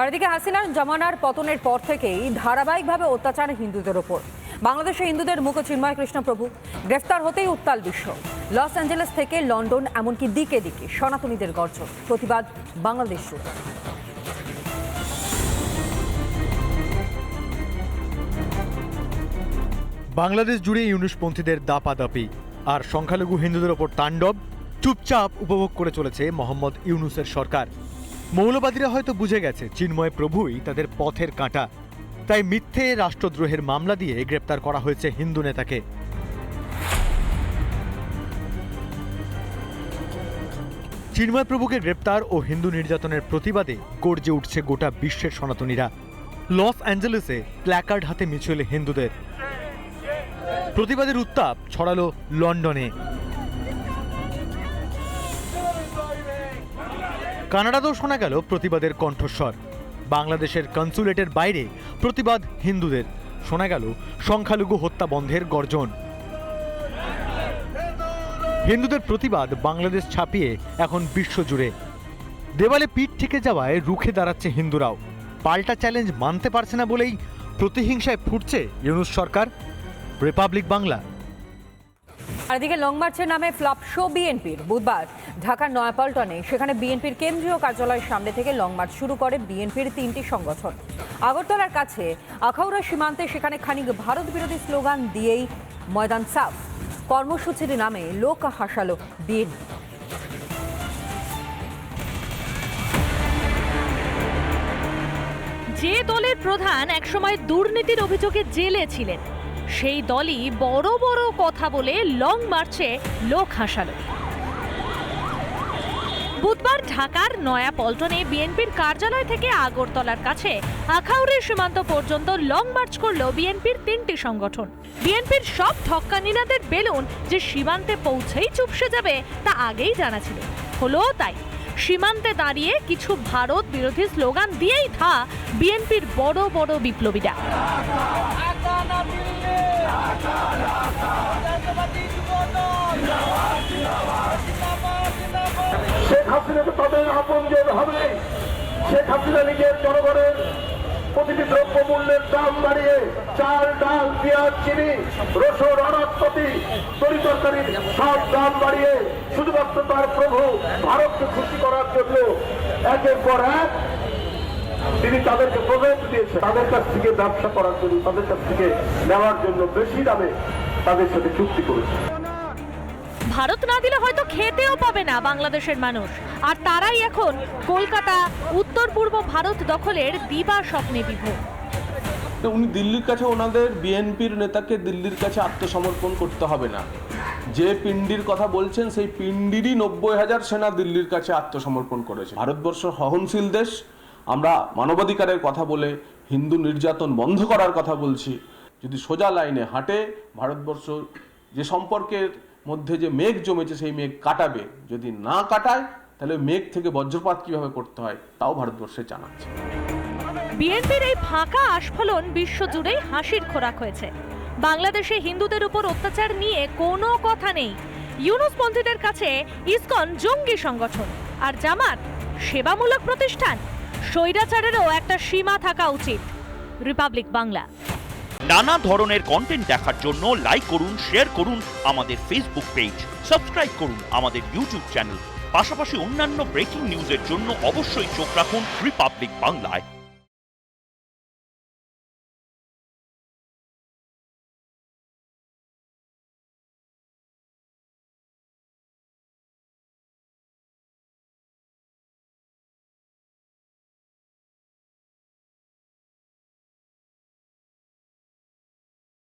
আর এদিকে হাসিনার জমানার পতনের পর থেকেই ধারাবাহিকভাবে অত্যাচার হিন্দুদের ওপর। বাংলাদেশে হিন্দুদের মুখ চিন্ময় কৃষ্ণ প্রভু গ্রেফতার হতেই উত্তাল বিশ্ব। লস অ্যাঞ্জেলেস থেকে লন্ডন, এমনকি দিকে দিকে সনাতনীদের গর্জন, প্রতিবাদ বাংলাদেশ জুড়ে। বাংলাদেশ জুড়ে ইউনুসপন্থীদের দাপাদাপি আর সংখ্যালঘু হিন্দুদের ওপর তাণ্ডব চুপচাপ উপভোগ করে চলেছে মোহাম্মদ ইউনুসের সরকার। মৌলবাদীরা হয়তো বুঝে গেছে চিন্ময় প্রভুই তাদের পথের কাঁটা, তাই মিথ্যে রাষ্ট্রদ্রোহের মামলা দিয়ে গ্রেপ্তার করা হয়েছে হিন্দু নেতাকে। চিন্ময় প্রভুকে গ্রেপ্তার ও হিন্দু নির্যাতনের প্রতিবাদে গর্জে উঠছে গোটা বিশ্বের সনাতনীরা। লস অ্যাঞ্জেলেসে প্ল্যাকার্ড হাতে মিছিল হিন্দুদের। প্রতিবাদের উত্তাপ ছড়ালো লন্ডনে। কানাডাতেও শোনা গেল প্রতিবাদের কণ্ঠস্বর। বাংলাদেশের কনসুলেটের বাইরে প্রতিবাদ হিন্দুদের, শোনা গেল সংখ্যালঘু হত্যা বন্ধের গর্জন। হিন্দুদের প্রতিবাদ বাংলাদেশ ছাপিয়ে এখন বিশ্বজুড়ে। দেওয়ালে পিঠ থেকে যাওয়ায় রুখে দাঁড়াচ্ছে হিন্দুরাও। পাল্টা চ্যালেঞ্জ মানতে পারছে না বলেই প্রতিহিংসায় ফুটছে ইউনুস সরকার। রিপাবলিক বাংলা। আর এদিকে লং মার্চের নামে ফ্লপ শো বিএনপির। বুধবার ঢাকার নয়াপল্টনে সেখানে বিএনপির কেন্দ্রীয় কার্যালয়ের সামনে থেকে লং মার্চ শুরু করে বিএনপির 3টি সংগঠন। আগরতলার কাছে আখাউড়া সীমান্তে সেখানে খানিক ভারত বিরোধী স্লোগান দিয়েই ময়দান সাফ। কর্মসূচির নামে লোক হাসালো বিএনপি। যে দলের প্রধান একসময় দুর্নীতির অভিযোগে জেলে ছিলেন, সেই দলই বড় বড় কথা বলে লং মার্চে লোক হাসালো। বুধবার ঢাকার নয়াপল্টনে বিএনপির কার্যালয় থেকে আগরতলার কাছে আখাউড়ের সীমান্ত পর্যন্ত লং মার্চ করল বিএনপির 3টি সংগঠন। বিএনপির সব ঢক্কানিনাদের বেলুন যে সীমান্তে পৌঁছেই চুপসে যাবে তা আগেই জানা ছিল। হলো তাই। সীমান্তে দাঁড়িয়ে কিছু ভারত বিরোধী স্লোগান দিয়েই থা বিএনপির বড় বড় বিপ্লবীরা। শেখ হাসিনাকে তাদের আপনজন হবে। শেখ হাসিনা নিজের জনগণের প্রতিটি দ্রব্য মূল্যের দাম বাড়িয়ে চাল, ডাল, পেঁয়াজ, চিনি, রসুন, অনাজপাতি, তরিতরকারির সব দাম বাড়িয়ে শুধুমাত্র তার প্রভু ভারতকে খুশি করার জন্য একের পর এক তিনি তাদেরকে প্রবেশ দিয়েছে। তাদের কাছ থেকে ব্যবসা করার জন্য, তাদের কাছ থেকে নেওয়ার জন্য বেশি দামে তাদের সাথে চুক্তি করেছে। ভারত না দিলে হয়তো খেতেও পাবে না বাংলাদেশের মানুষ, আর তারাই এখন কলকাতা, উত্তর পূর্ব ভারত দখলের দিবা স্বপ্নে বিভোর। উনি দিল্লির কাছে, ওনাদের বিএনপির নেতাকে দিল্লির কাছে আত্মসমর্পণ করতে হবে না। যে পিন্ডির কথা বলছেন সেই পিন্ডিরই 90,000 সেনা দিল্লির কাছে আত্মসমর্পণ করেছে। ভারতবর্ষ সহনশীল দেশ। আমরা মানবাধিকারের কথা বলে হিন্দু নির্যাতন বন্ধ করার কথা বলছি। যদি সোজা লাইনে হাঁটে ভারতবর্ষ যে সম্পর্কের মধ্যে যে মেঘ জমেছে সেই মেঘ কাটাবে। যদি না কাটায় তাহলে মেঘ থেকে বজ্রপাত কিভাবে করতে হয় তাও ভারতবর্ষে জানাচ্ছে। বিএনপির এই ফাঁকা আস্ফালন বিশ্বজুড়েই হাসির খোরাক হয়েছে। বাংলাদেশে হিন্দুদের উপর অত্যাচার নিয়ে কোনো কথা নেই। ইউনুসপন্থীদের কাছে ইসকন জঙ্গি সংগঠন আর জামাত সেবামূলক প্রতিষ্ঠান। স্বৈরাচারেরও একটা সীমা থাকা উচিত। রিপাবলিক বাংলা। নানা ধরনের কন্টেন্ট দেখার জন্য লাইক করুন, শেয়ার করুন আমাদের ফেসবুক পেজ, সাবস্ক্রাইব করুন আমাদের ইউটিউব চ্যানেল। পাশাপাশি অন্যান্য ব্রেকিং নিউজের জন্য অবশ্যই চোখ রাখুন রিপাবলিক বাংলায়।